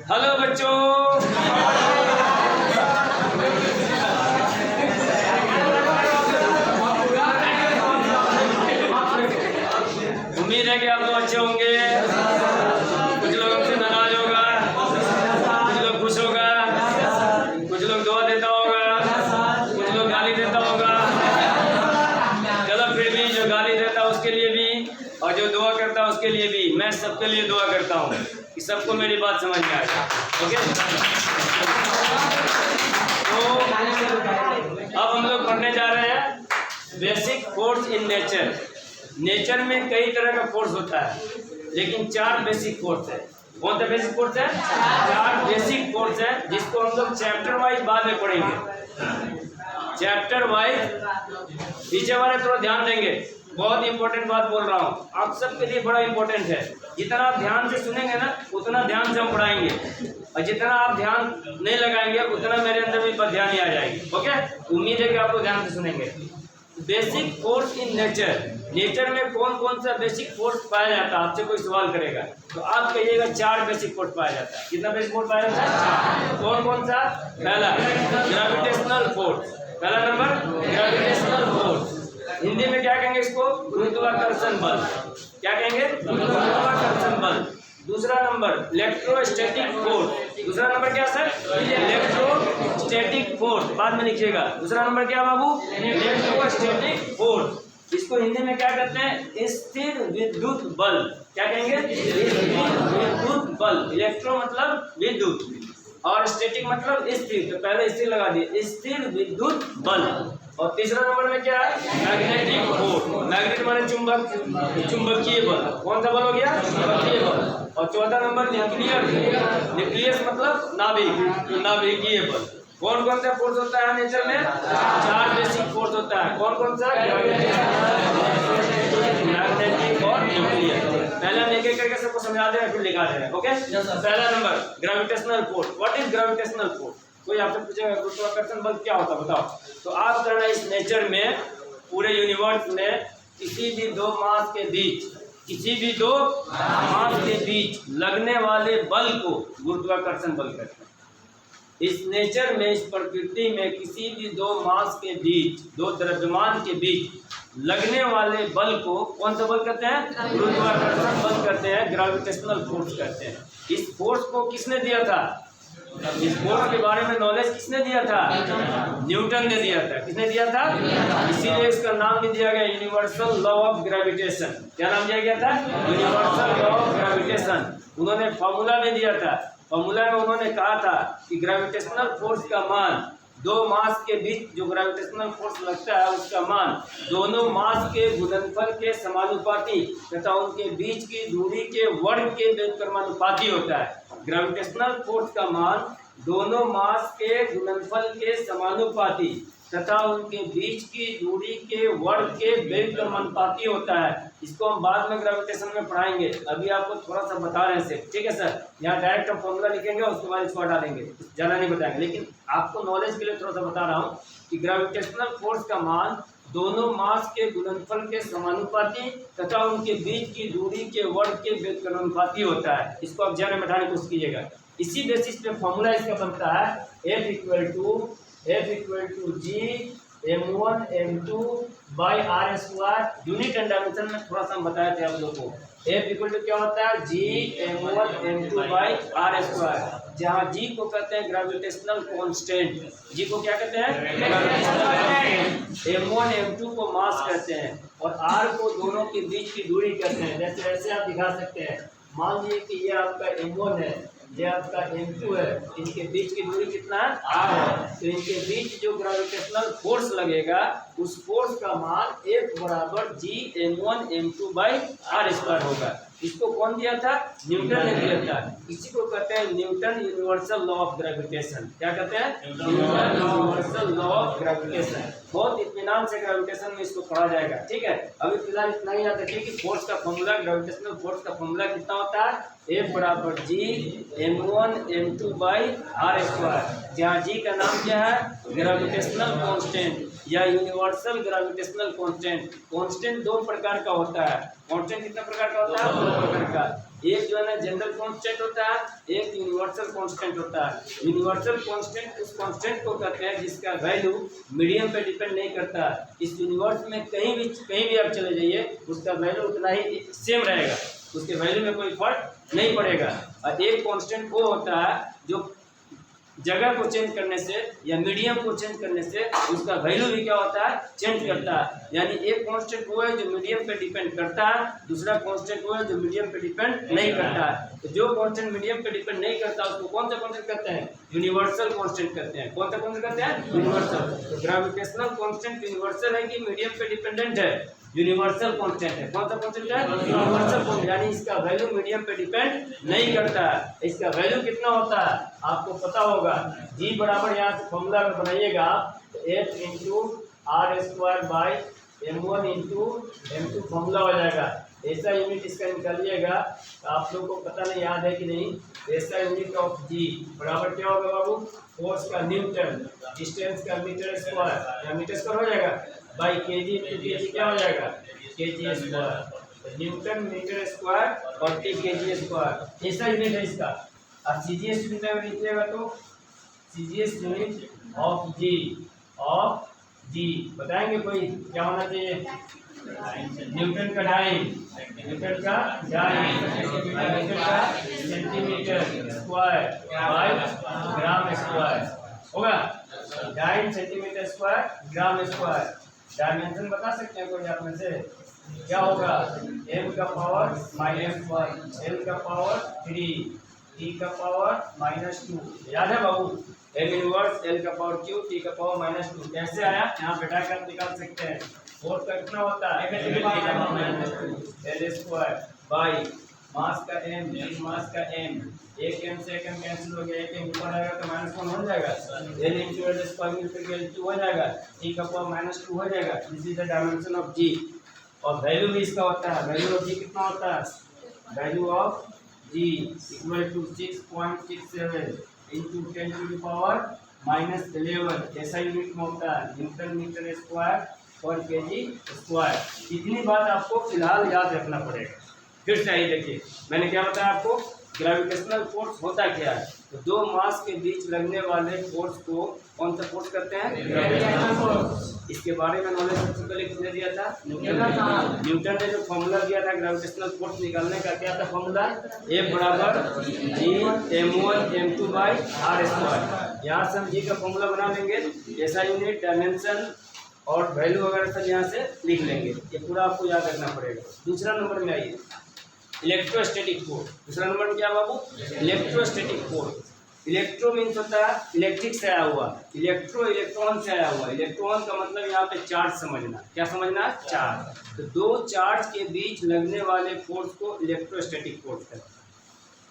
Hello बच्चों, उम्मीद है कि आप लोग अच्छे होंगे। कुछ लोग हमसे नाराज होगा, कुछ लोग खुश होगा, कुछ लोग दुआ देता होगा, कुछ लोग गाली देता होगा। चलो फिर भी जो गाली देता है उसके लिए भी और जो दुआ करता है उसके लिए भी मैं सबके लिए दुआ करता हूँ कि सबको मेरी बात समझ में आए। ओके, तो अब हम लोग पढ़ने जा रहे हैं basic force in nature. Nature में कई तरह का फोर्स होता है, लेकिन 4 बेसिक फोर्स है। कौन सा बेसिक फोर्स है? 4 बेसिक फोर्स है, जिसको हम लोग चैप्टर वाइज बाद में पढ़ेंगे। चैप्टर वाइज पीछे वाले थोड़ा ध्यान देंगे। बहुत इंपॉर्टेंट बात बोल रहा हूँ, आप सबके लिए बड़ा इंपॉर्टेंट है। जितना आप ध्यान से सुनेंगे ना, उतना ध्यान से हम पढ़ाएंगे, और जितना आप ध्यान नहीं लगाएंगे उतना मेरे अंदर भी ध्यान ही आ जाएगी। ओके, उम्मीद है कि आप लोग ध्यान से सुनेंगे। Basic force in nature. Nature में कौन कौन सा बेसिक फोर्स पाया जाता है? आपसे कोई सवाल करेगा तो आप कहिएगा 4 बेसिक फोर्स पाया जाता है। कितना बेसिक फोर्स पाया जाता है? कौन कौन सा? पहला ग्रेविटेशनल फोर्स। पहला नंबर ग्रेविटेशनल फोर्स। हिंदी में क्या कहेंगे इसको? गुरुत्वाकर्षण बल। क्या कहेंगे? गुरुत्वाकर्षण बल। दूसरा नंबर इलेक्ट्रोस्टैटिक फोर्स। दूसरा नंबर क्या सर? Electrostatic force. बाद में लिखिएगा। दूसरा नंबर क्या बाबू? Electrostatic force. इसको हिंदी में क्या कहते हैं? स्थिर विद्युत बल। क्या कहेंगे? स्थिर विद्युत बल। इलेक्ट्रो मतलब विद्युत और स्टैटिक मतलब स्थिर, तो पहले स्थिर लगा दिए, स्थिर विद्युत बल। और तीसरा नंबर में क्या है? Magnetic force. मैग्नेट माने चुंबक, चुंबकीय बल। कौन सा बल हो गया? चुंबकीय बल। और चौथा नंबर न्यूक्लियर। न्यूक्लियस मतलब नाभिक, नाभिकीय बल। कौन कौन सा फोर्स होता है नेचर में? 4 बेसिक फोर्स होता है। कौन कौन सा? मैग्नेटिक और न्यूक्लियर। पहले हम एक एक करके सबको समझा दे रहे हैं, फिर लिखा दे रहे हैं। ओके, पहला number gravitational force. What is gravitational force? कोई आपसे पूछेगा गुरुत्वाकर्षण बल क्या होता है, बताओ। तो आप करना इस नेचर में, पूरे यूनिवर्स में किसी भी 2 मास के बीच, किसी भी 2 मास के बीच लगने वाले बल को गुरुत्वाकर्षण बल कहते हैं। इस नेचर में, इस प्रकृति में किसी भी 2 मास के बीच, 2 द्रव्यमान के बीच लगने वाले बल को कौन सा बल कहते हैं? गुरुत्वाकर्षण बल कहते हैं, ग्रेविटेशनल फोर्स कहते हैं। इस फोर्स को किसने दिया था? इस फोर्स के बारे में नॉलेज किसने दिया था? न्यूटन ने दिया था। किसने दिया था? इसीलिए इसका नाम भी दिया गया यूनिवर्सल लॉ ऑफ ग्रेविटेशन। क्या नाम दिया गया था? Universal law of gravitation. उन्होंने फॉर्मूला में दिया था। फॉर्मूला में उन्होंने कहा था कि ग्रेविटेशनल फोर्स का मान, 2 मास के बीच जो ग्रेविटेशनल फोर्स लगता है उसका मान दोनों मास के गुणनफल के समानुपाती तथा उनके बीच की दूरी के वर्ग के व्युत्क्रमानुपाती होता है। ग्रेविटेशनल फोर्स का मान दोनों मास के गुणनफल के समानुपाती तथा उनके बीच की दूरी के वर्ग के व्युत्क्रमानुपाती होता है। इसको हम बाद में ग्रेविटेशन में पढ़ाएंगे, अभी आपको थोड़ा सा बता रहे हैं सिर्फ। ठीक है सर, यहाँ डायरेक्ट हम फॉर्मूला लिखेंगे, उसके बाद इसको हटा देंगे, ज़्यादा नहीं बताएंगे, लेकिन आपको नॉलेज के लिए थोड़ा सा बता रहा हूँ कि ग्रेविटेशनल फोर्स का मान दोनों मास के गुणनफल के समानुपाती तथा उनके बीच की दूरी के वर्ग के व्युत्क्रमानुपाती होता है। इसको आप ध्यान में बैठाने की कोशिश कीजिएगा। इसी बेसिस पे फॉर्मूला इसका बनता है F equal to G m1 m2 by r square. Unit and dimension में थोड़ा सा हम बताए थे आप लोगों को। F इक्वल टू क्या होता है? G m1 m2 by r square, जहाँ G को कहते हैं ग्रेविटेशनल कांस्टेंट। G को क्या कहते हैं? m1 m2 को मास कहते हैं और r को दोनों के बीच की दूरी कहते हैं। जैसे ऐसे आप दिखा सकते हैं, मान लीजिए कि ये आपका m1 है, ये आपका m2 है, इनके बीच की दूरी कितना है? r है। तो इनके बीच जो ग्रेविटेशनल फोर्स लगेगा उस फोर्स का मान F बराबर G m1 m2 by r square होगा। इसको कौन दिया था? न्यूटन ने दिया था। इसी को कहते हैं Newton universal law of gravitation. क्या कहते हैं? Newton universal law of gravitation. बहुत इत्मीनान से ग्रेविटेशन में इसको पढ़ा जाएगा। ठीक है, अभी फिलहाल इतना ही याद रखिए कि फोर्स का फॉर्मूला, ग्रेविटेशनल फोर्स का फॉर्मूला कितना होता है? F बराबर G m1 m2 by r square, जहाँ G का नाम क्या है? ग्रेविटेशनल कांस्टेंट या यूनिवर्सल ग्रेविटेशनल कांस्टेंट। कांस्टेंट 2 प्रकार का होता है। कांस्टेंट कितने प्रकार का होता है? 2 प्रकार का। एक जो है ना जनरल कांस्टेंट होता है, एक यूनिवर्सल कांस्टेंट होता है। यूनिवर्सल कांस्टेंट उस कांस्टेंट को कहते हैं जिसका वैल्यू मीडियम पे डिपेंड नहीं करता। इस यूनिवर्स में कहीं भी आप चले जाइए, उसका वैल्यू उतना ही सेम रहेगा, उसके वैल्यू में कोई फर्क नहीं पड़ेगा। और एक कांस्टेंट वो होता है जो जगह को चेंज करने से या मीडियम को चेंज करने से उसका वैल्यू भी क्या होता है, चेंज करता है। यानी एक कांस्टेंट वो है जो मीडियम पे डिपेंड करता है, दूसरा कांस्टेंट वो है जो मीडियम पे डिपेंड नहीं करता है। तो जो कांस्टेंट मीडियम पे डिपेंड नहीं करता उसको कौन सा कांस्टेंट कहते हैं, यूनिवर्सल कांस्टेंट कहते हैं। कौन सा कांस्टेंट कहते हैं, यूनिवर्सल। तो ग्रेविटेशनल कांस्टेंट यूनिवर्सल है कि मीडियम पे डिपेंडेंट है, यूनिवर्सल कांस्टेंट है। कौन सा कांस्टेंट है, यूनिवर्सल कांस्टेंट। यानी इसका वैल्यू मीडियम पे डिपेंड नहीं करता है। इसका वैल्यू कितना होता है आपको पता होगा, जी बराबर यहाँ से फॉर्मूला में बनाइएगा आप, h into R square by m1 into m2 formula हो जाएगा। ऐसा यूनिट इसका निकालिएगा, तो आप लोगों को पता नहीं याद है कि नहीं, ऐसा यूनिट ऑफ जी बराबर क्या होगा बाबू, फोर्स का न्यूटन, डिस्टेंस का मीटर स्क्वायर या मीटर स्क्वायर हो जाएगा, बाई केजी इंटू केजी क्या हो जाएगा, KG square. Newton metre square 40 KG square ऐसा यूनिट है इसका। अब सीजीएस यूनिट में लिखिएगा तो सीजीएस यूनिट ऑफ जी बताएंगे कोई क्या होना चाहिए, न्यूटन का डाइन, न्यूटन का डाइन, न्यूटन का centimetre square by gram square होगा, डाइन सेंटीमीटर स्क्वायर ग्राम स्क्वायर। डायमेंशन बता सकते हैं कोई आप में से, क्या होगा, m का पावर -1, l का पावर 3, t का पावर -2। याद है बाबू, m इनवर्स l का पावर q, t का पावर -2 कैसे आया, यहाँ बैठा कर निकाल सकते हैं। फोर्स का कितना होता है, l स्क्वायर बाई मास का m, मास का m, एक m से एक m कैंसिल हो गया, एक m ऊपर आएगा तो -1 हो जाएगा, l इंटू l स्क्वायर मिलकर के l2 हो जाएगा, t का पावर -2 हो जाएगा। This is the dimension of g। और वैल्यू भी इसका होता है, वैल्यू ऑफ जी कितना होता है, value of G equal to 6.67 into 10 to the power -11 ऐसा यूनिट में होता है, न्यूटन मीटर स्क्वायर पर केजी स्क्वायर। इतनी बात आपको फिलहाल याद रखना पड़ेगा। फिर से आइए देखिए, मैंने क्या बताया आपको, ग्रेविटेशनल फोर्स होता क्या है, तो दो मास के बीच लगने वाले फोर्स को कौन सा फोर्स करते हैं, ग्रेविटेशनल फोर्स। इसके बारे में नॉलेज सबसे पहले किसने दिया था, न्यूटन ने जो फॉर्मूला दिया था ग्रेविटेशनल फोर्स निकालने का, क्या था फॉर्मूला, F बराबर G m1 m2 by R square. यहाँ से हम जी का फॉर्मूला बना लेंगे, ऐसा यूनिट, डायमेंशन और वैल्यू वगैरह सब यहाँ से लिख लेंगे। ये पूरा आपको याद रखना पड़ेगा। दूसरा नंबर में आइए, इलेक्ट्रोस्टैटिक फोर्स। दूसरा नंबर में क्या बाबू, इलेक्ट्रोस्टैटिक फोर्स। इलेक्ट्रो मीन्स होता है इलेक्ट्रिक से आया हुआ, इलेक्ट्रो इलेक्ट्रॉन से आया हुआ। इलेक्ट्रॉन का मतलब यहाँ पे चार्ज समझना, क्या समझना, चार्ज। तो दो चार्ज के बीच लगने वाले फोर्स को इलेक्ट्रोस्टैटिक फोर्स कहते हैं।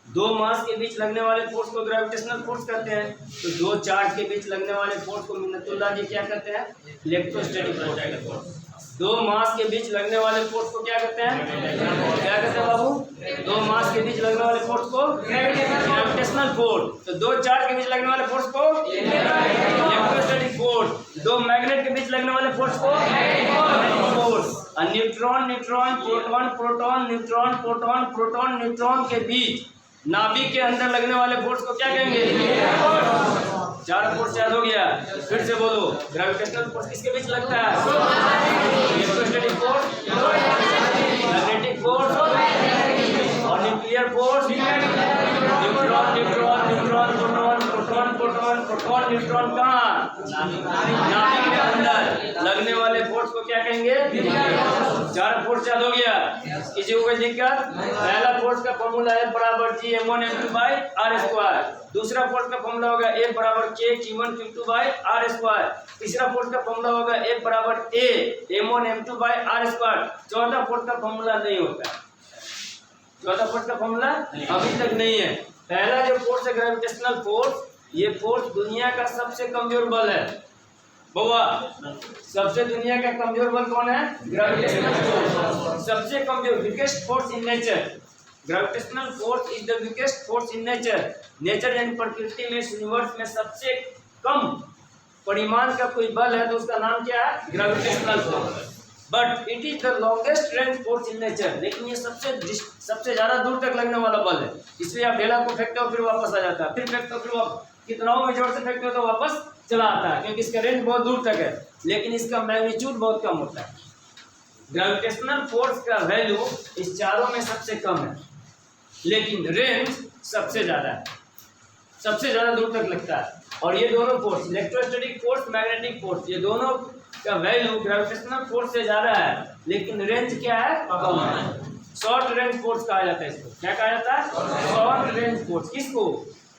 दो मास के बीच लगने वाले फोर्स को ग्रेविटेशनल फोर्स कहते हैं। तो दो चार्ज के बीच लगने वाले फोर्स को मिन्नतुल्लाह जी क्या कहते हैं, इलेक्ट्रोस्टैटिक फोर्स कहते हैं। दो मास के बीच लगने वाले फोर्स को क्या कहते हैं, क्या कहते हैं बाबू, दो मास के बीच लगने वाले फोर्स को ग्रेविटेशनल फोर्स। तो दो चार्ज के बीच लगने वाले फोर्स को इलेक्ट्रोस्टैटिक फोर्स। दो मैग्नेट के बीच लगने वाले फोर्स को मैग्नेटिक फोर्स। और neutron neutron, proton proton, neutron proton, proton neutron के बीच नाभिक के अंदर लगने वाले फोर्स को क्या कहेंगे, चार फोर्स याद हो गया। फिर से बोलो, ग्रेविटेशनल फोर्स किसके बीच लगता है, इलेक्ट्रोस्टैटिक फोर्स, मैग्नेटिक फोर्स और nuclear force. Neutron neutron neutron, proton proton, proton proton, neutron कहाँ, नाभिक के अंदर लगने वाले फोर्स को क्या कहेंगे, चार फोर्स याद हो गया। किसी को कोई दिक्कत, पहला फोर्स का फॉर्मूला है बराबर G m1 m2 by R square. दूसरा फोर्स का फॉर्मूला होगा F बराबर K Q1 Q2 by R square. तीसरा फोर्स का फॉर्मूला होगा F बराबर A m1 m2 by R square. चौथा फोर्स का फॉर्मूला नहीं होता है, चौथा फोर्स का फॉर्मूला अभी तक नहीं है। पहला जो फोर्स है ग्रेविटेशनल फोर्स, ये फोर्स दुनिया का सबसे कमजोर बल है। बउआ, सबसे दुनिया का कमजोर बल कौन है, ग्रेविटेशनल फोर्स। सबसे कमजोर, weakest force in nature. Gravitational force is the weakest force in nature. Nature यानी प्रकृति में, यूनिवर्स में सबसे कम परिमाण का कोई बल है तो उसका नाम क्या है, gravitational force. But it is the longest range force in nature. लेकिन ये सबसे ज्यादा दूर तक लगने वाला बल है, इसलिए आप ढेला को फेंकते हो फिर वापस आ जाता है, फिर फेंकते हो फिर वापस, कितनाओं में जोर से फेंकते हो तो वापस चला आता है, क्योंकि इसका रेंज बहुत दूर तक है, लेकिन इसका मैग्नीट्यूड बहुत कम होता है। ग्रेविटेशनल फोर्स का वैल्यू इस चारों में सबसे कम है, लेकिन रेंज सबसे ज्यादा है, सबसे ज्यादा दूर तक लगता है। और ये दोनों force, electrostatic force, magnetic force, ये दोनों का वैल्यू ग्रेविटेशनल फोर्स से ज्यादा है, लेकिन रेंज क्या है, कम है। शॉर्ट रेंज फोर्स कहा जाता है इसको। क्या कहा जाता है? Short range force. किसको?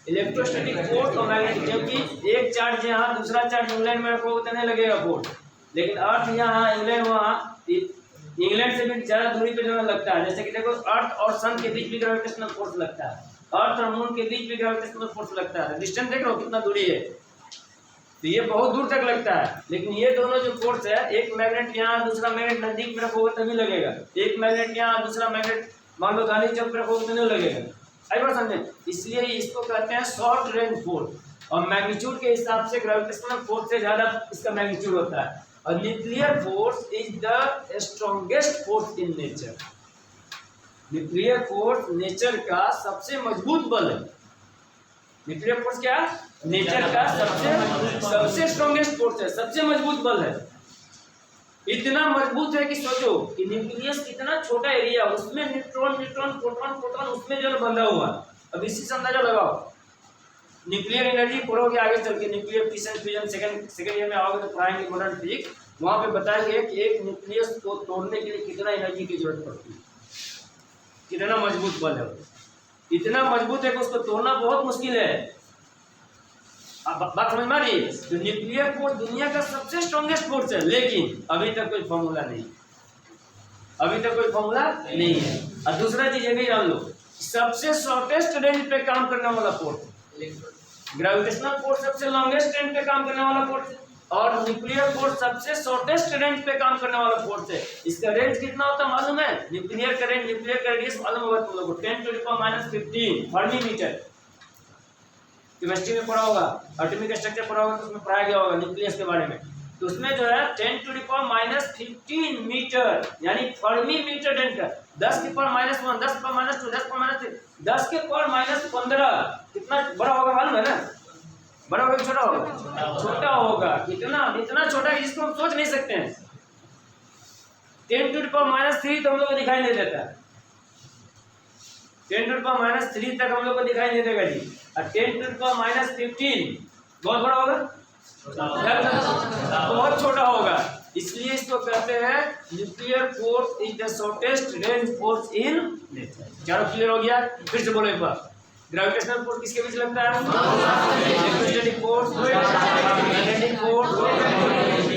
इलेक्ट्रोस्टैटिक फोर्स और मैग्नेटिक। क्योंकि एक चार्ज यहाँ, दूसरा चार्ज इंग्लैंड में रखो उतने लगेगा फोर्स, लेकिन अर्थ यहाँ, इंग्लैंड वहाँ, इंग्लैंड से भी ज्यादा दूरी पे जो लगता है। जैसे कि देखो, अर्थ और सन के बीच भी ग्रेविटेशनल फोर्स लगता है, अर्थ और मून के बीच भी ग्रेविटेशनल फोर्स लगता है। डिस्टेंस देख रहे हो कितना दूरी है, तो ये बहुत दूर तक लगता है। लेकिन ये दोनों जो फोर्स है, एक मैग्नेट यहाँ, दूसरा मैग्नेट नजदीक में रखोगे तभी लगेगा, एक मैग्नेट यहाँ, दूसरा मैग्नेट मान लो गांधी चौक पे रखोगे तो नहीं लगेगा। आई बात समझे? इसलिए इसको कहते हैं शॉर्ट रेंज फोर्स। और मैग्नीट्यूड के हिसाब से ग्रेविटेशनल फोर्स से ज्यादा इसका मैग्नीट्यूड होता है। और nuclear force is the strongest force in nature. Nuclear force nature का सबसे मजबूत बल है। न्यूक्लियर फोर्स क्या? नेचर का सबसे स्ट्रॉन्गेस्ट फोर्स है, सबसे मजबूत बल है। इतना मजबूत है कि सोचो कि न्यूक्लियस कितना छोटा एरिया, उसमें न्यूट्रॉन, प्रोटॉन उसमें जो बंधा हुआ। अब इसी से अंदाजा लगाओ, न्यूक्लियर एनर्जी पढ़ोगे आगे चल के, nuclear fission fusion second year में आओगे तो पढ़ाएंगे मॉडर्न फिजिक्स, वहां पे बताएंगे कि एक न्यूक्लियस को तोड़ने के लिए कितना एनर्जी की जरूरत पड़ती है, कितना मजबूत बल है। इतना मजबूत है कि उसको तोड़ना बहुत मुश्किल है। अब बात समझ में आ रही है? तो न्यूक्लियर फोर्स दुनिया का सबसे स्ट्रॉन्गेस्ट फोर्स है, लेकिन अभी तक कोई फॉर्मूला नहीं, अभी तक कोई फॉर्मूला नहीं है। और दूसरा चीज ये भी जान लो, सबसे शॉर्टेस्ट रेंज पे काम करने वाला फोर्स। ग्रेविटेशनल फोर्स सबसे लॉन्गेस्ट रेंज पे काम करने वाला फोर्स है, और न्यूक्लियर फोर्स सबसे शॉर्टेस्ट रेंज पे काम करने वाला फोर्स है। इसका रेंज कितना होता है मालूम है? न्यूक्लियर का रेंज, न्यूक्लियर का रेडियस मालूम होगा तुम लोगों को, 10⁻⁻15 फर्मी मीटर। केमिस्ट्री में पढ़ा होगा, एटॉमिक स्ट्रक्चर पढ़ा होगा, तो उसमें पढ़ाया गया होगा न्यूक्लियस के बारे में। तो उसमें जो है 10⁻⁻15 मीटर, यानी फर्मी मीटर डेंटर। 10⁻⁻1, 10⁻², 10⁻3, 10⁻⁻15 कितना बड़ा होगा मालूम है ना? बड़ा होगा कि छोटा होगा? छोटा होगा। इतना छोटा है जिसको हम सोच नहीं सकते हैं। 10⁻³ तो हम लोग को दिखाई नहीं देता, 10⁻³ तक हम लोग को दिखाई नहीं देगा जी। और 10⁻15 बहुत बड़ा होगा, बहुत छोटा होगा। इसलिए इसको कहते हैं nuclear force is the shortest range force in nature. चारों क्लियर हो गया? फिर से बोलो एक बार, ग्रेविटेशनल फोर्स किसके बीच लगता है? Electrostatic force, magnetic force,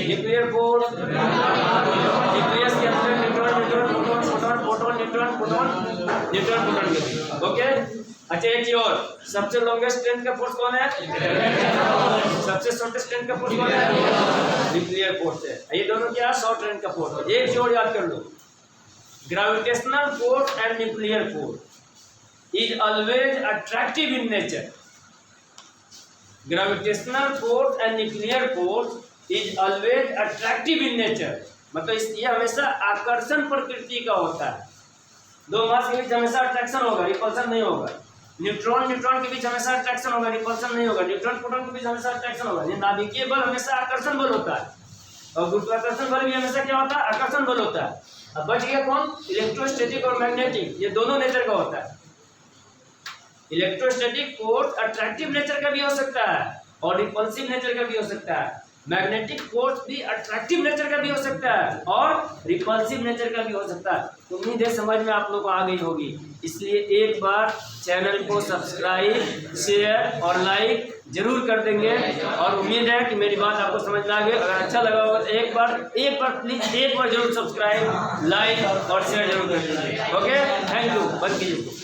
nuclear force. Nucleus के अंदर न्यूट्रॉन, प्रोटॉन के बीच। ओके, अच्छा एक चीज और, सबसे लॉन्गेस्ट रेंज का फोर्स कौन है? सबसे शॉर्टेस्ट रेंज का फोर्स कौन है? न्यूक्लियर फोर्स है। ये दोनों क्या? शॉर्ट रेंज का फोर्स है। एक जोड़ याद कर लो, gravitational force and nuclear force is always attractive in nature. Gravitational force and nuclear force is always attractive in nature. मतलब ये हमेशा आकर्षण प्रकृति का होता है। दो मास के बीच हमेशा अट्रैक्शन होगा, रिपल्शन नहीं होगा। न्यूट्रॉन के बीच हमेशा अट्रैक्शन होगा, रिपल्शन नहीं होगा। न्यूट्रॉन प्रोटॉन के बीच हमेशा अट्रैक्शन होगा। ये नाभिकीय बल हमेशा आकर्षण बल होता है, और गुरुत्वाकर्षण बल भी हमेशा क्या होता है? आकर्षण बल होता है। अब बच गया कौन? इलेक्ट्रोस्टैटिक और मैग्नेटिक। ये दोनों नेचर का होता है। इलेक्ट्रोस्टैटिक फोर्स अट्रैक्टिव नेचर का भी हो सकता है और रिपल्सिव नेचर का भी हो सकता है। मैग्नेटिक फोर्स भी अट्रैक्टिव नेचर का भी हो सकता है और रिपल्सिव नेचर का भी हो सकता है। उम्मीद है समझ में आप लोग को आ गई होगी। इसलिए एक बार चैनल को सब्सक्राइब, शेयर और लाइक जरूर कर देंगे, और उम्मीद है कि मेरी बात आपको समझ में आ गई। अगर अच्छा लगा होगा तो एक बार प्लीज एक बार जरूर सब्सक्राइब, लाइक और शेयर जरूर कर दीजिए। Okay, thank you. बंद कीजिए।